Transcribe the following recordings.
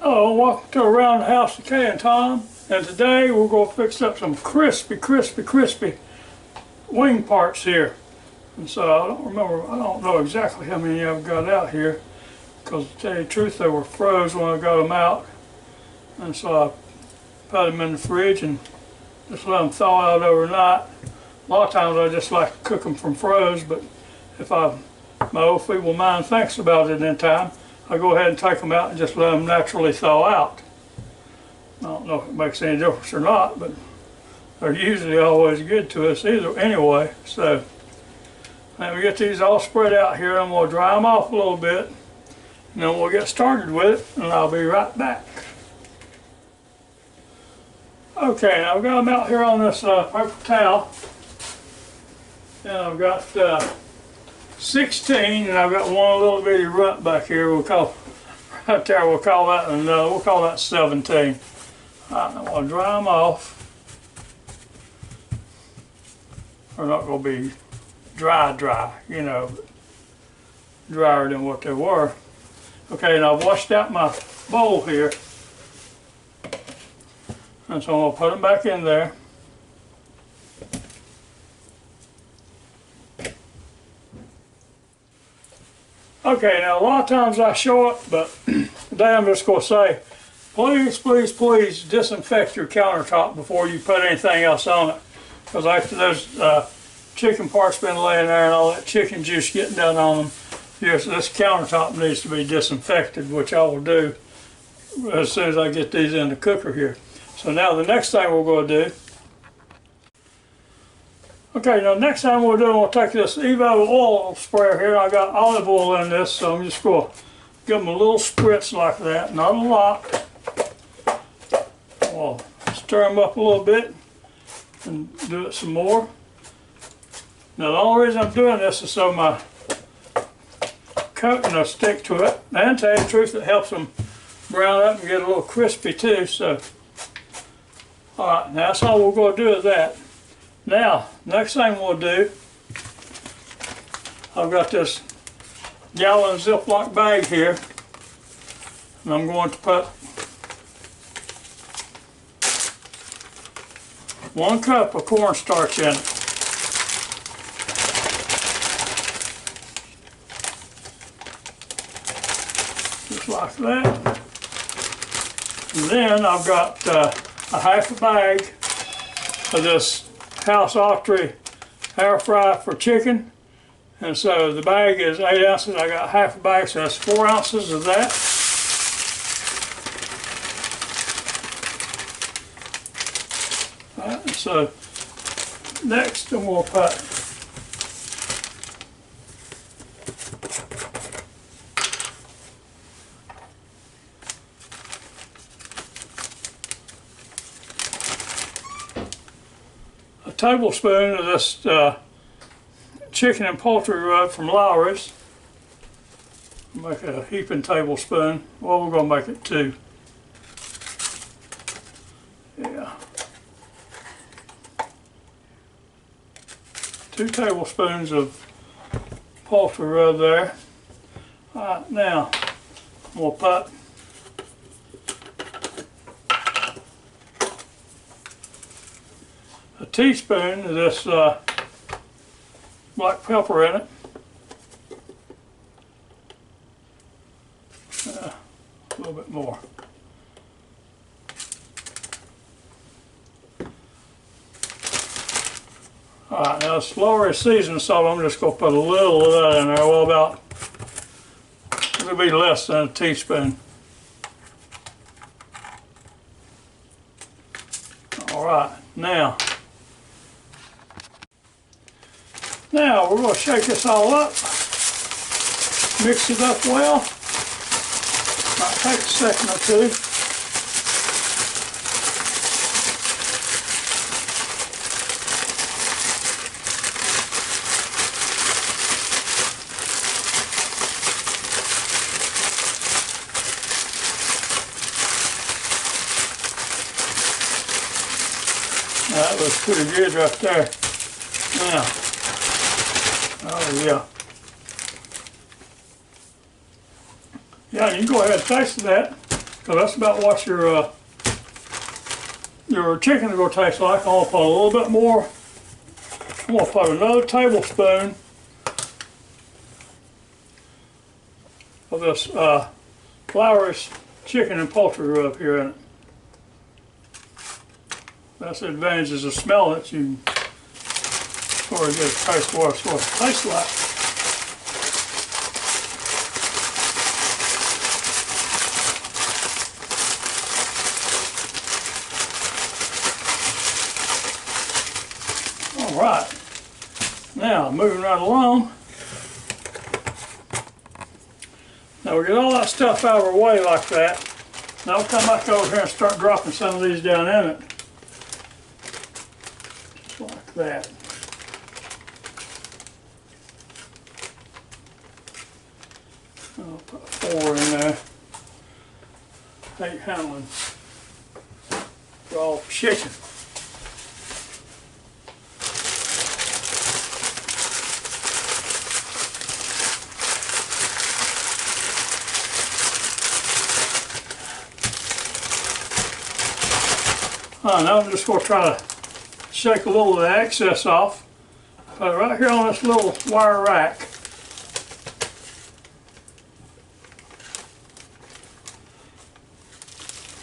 Hello, welcome to Around the House with Kay and Tom. And today we're going to fix up some crispy wing parts here. And so I don't know exactly how many I've got out here, because to tell you the truth, they were froze when I got them out. And so I put them in the fridge and just let them thaw out overnight. A lot of times I just like to cook them from froze, but if my old feeble mind thinks about it in time, I go ahead and take them out and just let them naturally thaw out. I don't know if it makes any difference or not, but they're usually always good to us either anyway. So let me get these all spread out here, and we'll dry them off a little bit, and then we'll get started with it, and I'll be right back. Okay, now I've got them out here on this paper towel, and I've got 16, and I've got one little bitty runt back here. We'll call right there. We'll call that another. We'll call that 17. All right, now I'll dry them off. They're not going to be dry, you know, but drier than what they were. Okay, and I've washed out my bowl here, and so I'm going to put them back in there. Okay, now a lot of times I show it, but today I'm just going to say, please disinfect your countertop before you put anything else on it. Because after those chicken parts been laying there and all that chicken juice getting down on them, yes, this countertop needs to be disinfected, which I will do as soon as I get these in the cooker here. So now the next thing we're going to do, okay, now next time we'll do, we'll take this Evo oil sprayer here. I got olive oil in this, so I'm just going to give them a little spritz like that, not a lot. I'll stir them up a little bit and do it some more. Now the only reason I'm doing this is so my coating will stick to it. And to tell you the truth, it helps them brown up and get a little crispy too. So, alright, now that's all we're going to do with that. Now, next thing we'll do, I've got this gallon Ziploc bag here, and I'm going to put 1 cup of cornstarch in it. Just like that. And then I've got a half a bag of this House Autry air fry for chicken, and so the bag is 8 ounces. I got half a bag, so that's 4 ounces of that. All right, so next we'll put a tablespoon of this chicken and poultry rub from Lawry's. Make a heaping tablespoon. Well, we're going to make it 2. Yeah. 2 tablespoons of poultry rub there. Alright, now we'll put a teaspoon of this black pepper in it. A little bit more. Alright, now it's Lawry's seasoning salt. I'm just going to put a little of that in there. Well, about, it'll be less than a teaspoon. Alright, now we're going to shake this all up, mix it up well. Might take a second or two. That looks pretty good right there. Now, oh yeah. Yeah, you can go ahead and taste that. because that's about what your chicken is going to taste like. I'm going to put a little bit more. I'm going to put another tablespoon of this Lawry's chicken and poultry rub here in it. That's the advantages of smelling it. You sort of get a taste what it's supposed to taste like. All right. Now, moving right along. Now we get all that stuff out of our way like that. Now I'll come back over here and start dropping some of these down in it. Just like that. I'll put 4 in there. 8 handling raw chicken. Now I'm just going to try to shake a little of the excess off. Put it right here on this little wire rack.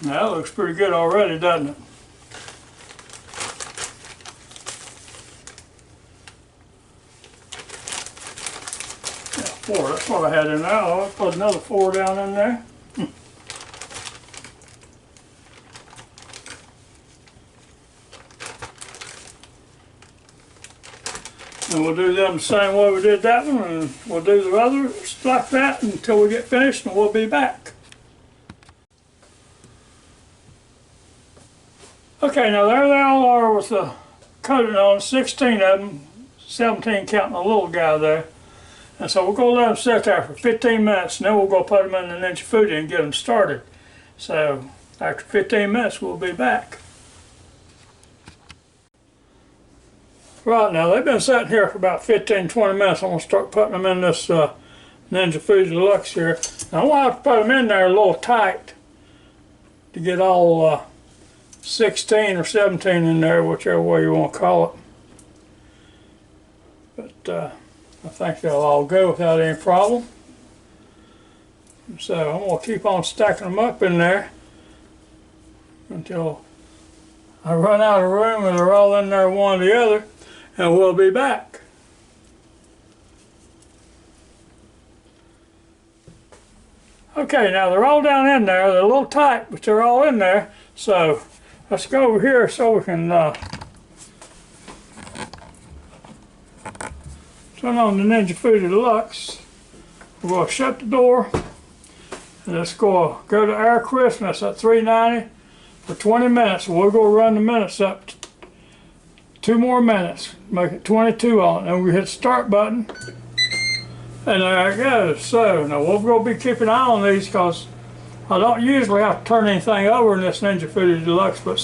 Now that looks pretty good already, doesn't it? Yeah, 4, that's what I had in there. I'll put another 4 down in there. And we'll do them the same way we did that one, and we'll do the others like that until we get finished, and we'll be back. Okay, now there they all are with the coating on, 16 of them, 17 counting the little guy there. And so we're going to let them sit there for 15 minutes, and then we'll go put them in the Ninja Foodi and get them started. So after 15 minutes, we'll be back. Right, now they've been sitting here for about 15-20 minutes. I'm going to start putting them in this Ninja Foodi Deluxe here. Now I'm going to have to put them in there a little tight to get all 16 or 17 in there, whichever way you want to call it. But I think they'll all go without any problem. So I'm going to keep on stacking them up in there until I run out of room and they're all in there one to the other. And we'll be back. Okay, now they're all down in there. They're a little tight, but they're all in there. So let's go over here so we can turn on the Ninja Foodi Deluxe. We're going to shut the door. And let's go to Air Christmas at 390 for 20 minutes. We'll go run the minutes up 2 more minutes, make it 22 on it, and we hit the start button, and there it goes. So now we're going to be keeping an eye on these because I don't usually have to turn anything over in this Ninja Foodi Deluxe, but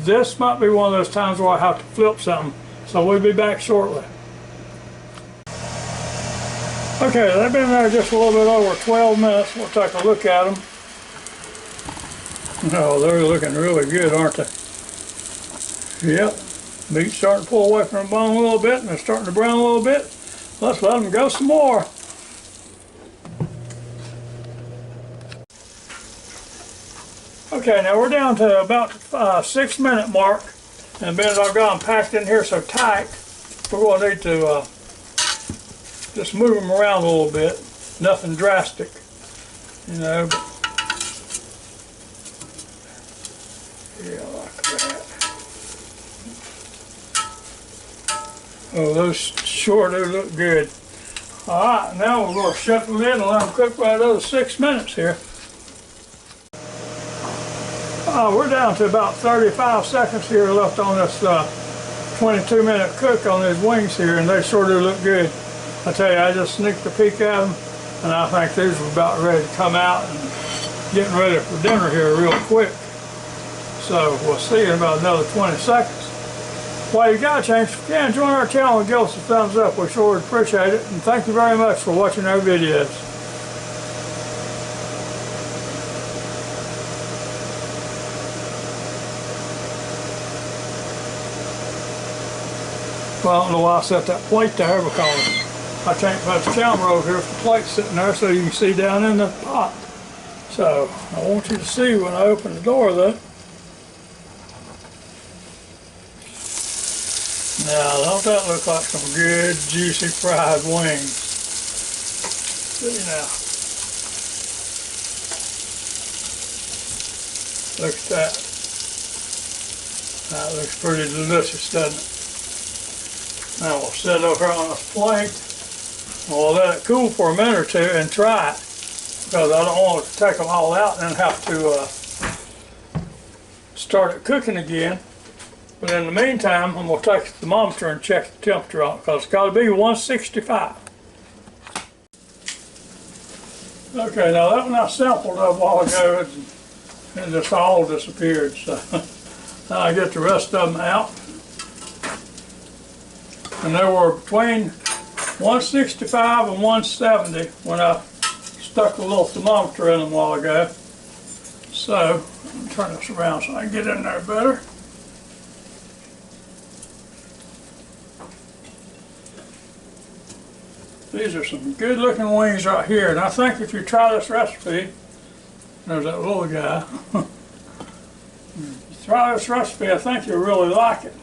this might be one of those times where I have to flip something. So we'll be back shortly. Okay, they've been there just a little bit over 12 minutes. We'll take a look at them. Oh, they're looking really good, aren't they? Yep. Meat's starting to pull away from the bone a little bit, and they're starting to brown a little bit. Let's let them go some more. Okay, now we're down to about 6-minute mark, and being I've got them packed in here so tight, we're going to need to just move them around a little bit. Nothing drastic, you know. But yeah, like that. Oh, those sure do look good. All right, now we're going to shut the lid and let them cook for another 6 minutes here. We're down to about 35 seconds here left on this 22-minute cook on these wings here, and they sure do look good. I tell you, I just sneaked a peek at them, and I think these are about ready to come out and getting ready for dinner here real quick. So we'll see in about another 20 seconds. While you got a chance, if you can, join our channel and give us a thumbs up. We sure would appreciate it. And thank you very much for watching our videos. Well, I don't know why I set that plate there, because I can't put the camera over here if the plate's sitting there so you can see down in the pot. So I want you to see when I open the door though. Now, don't that look like some good juicy fried wings? See now. Look at that. That looks pretty delicious, doesn't it? Now we'll set it over on this plate. We'll let it cool for a minute or two and try it, because I don't want to take them all out and then have to start it cooking again. But in the meantime, I'm going to take the thermometer and check the temperature on it, because it's got to be 165. Okay, now that one I sampled a while ago, and just all disappeared. So now I get the rest of them out. And they were between 165 and 170 when I stuck a little thermometer in them a while ago. So, let me turn this around so I can get in there better. These are some good looking wings right here, and I think if you try this recipe, there's that little guy. You try this recipe, I think you'll really like it.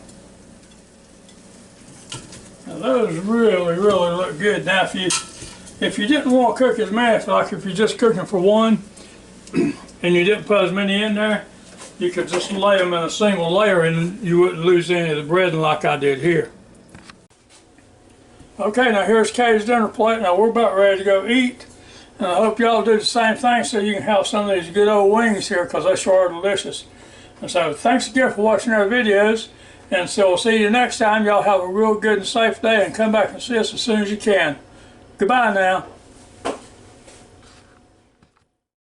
Now those really look good. Now if you didn't want to cook as many, like if you're just cooking for one and you didn't put as many in there, you could just lay them in a single layer and you wouldn't lose any of the breading like I did here. Okay, now here's Kay's dinner plate. Now we're about ready to go eat. And I hope y'all do the same thing so you can have some of these good old wings here, because they sure are delicious. And so thanks again for watching our videos. And so we'll see you next time. Y'all have a real good and safe day, and come back and see us as soon as you can. Goodbye now.